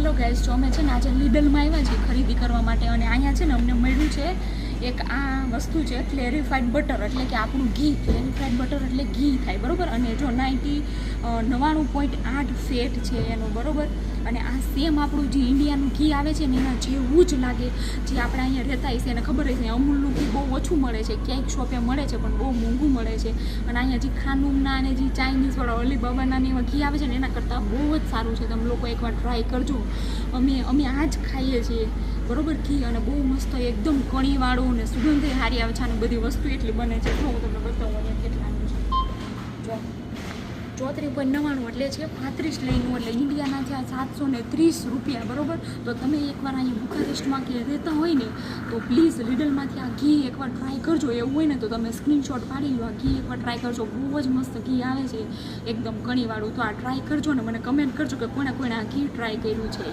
Hello guys, જો અમે છે ને આજે લીડલમાં આવ્યા છીએ ખરીદી કરવા માટે અને અહીંયા છે ને અમને મળ્યું છે એક આ વસ્તુ છે ક્લેરિફાઈડ બટર, એટલે કે આપણું ઘી. ક્લેરિફાઈડ બટર એટલે ઘી થાય, બરાબર. અને જો 99.8 ફેટ છે એનો, બરાબર. અને આ સેમ આપણું જે ઇન્ડિયાનું ઘી આવે છે ને એના જેવું જ લાગે. જે આપણે અહીંયા રહેતા હશે એને ખબર હશે અમૂલનું ઘી બહુ ઓછું મળે છે, ક્યાંક શોપે મળે છે પણ બહુ મોંઘું મળે છે. અને અહીંયા જે ખાનુમના અને જે ચાઇનીઝવાળા અલીબાબાના ને એવા ઘી આવે છે ને એના કરતાં બહુ જ સારું છે. તમે લોકો એકવાર ટ્રાય કરજો. અમે આ જ ખાઈએ છીએ, બરાબર, ઘી. અને બહુ મસ્ત એકદમ કણીવાળું ને સુગંધ સારી આવે છે. અને બધી વસ્તુ એટલી બને છે. જો હું તમને બતાવું અહીંયા કેટલાનું છે. જો 34.99 એટલે છે 35 લઈનું, એટલે ઇન્ડિયાના છે 730 રૂપિયા, બરાબર. તો તમે એકવાર અહીંયા બુખારેસ્ટમાં કે રહેતા હોય ને તો પ્લીઝ લીડલમાંથી આ ઘી એકવાર ટ્રાય કરજો. એવું હોય ને તો તમે સ્ક્રીનશોટ પાડી લો, આ ઘી એકવાર ટ્રાય કરજો. બહુ જ મસ્ત ઘી આવે છે, એકદમ કણીવાળું. તો આ ટ્રાય કરજો ને મને કમેન્ટ કરજો કે કોણે આ ઘી ટ્રાય કર્યું છે.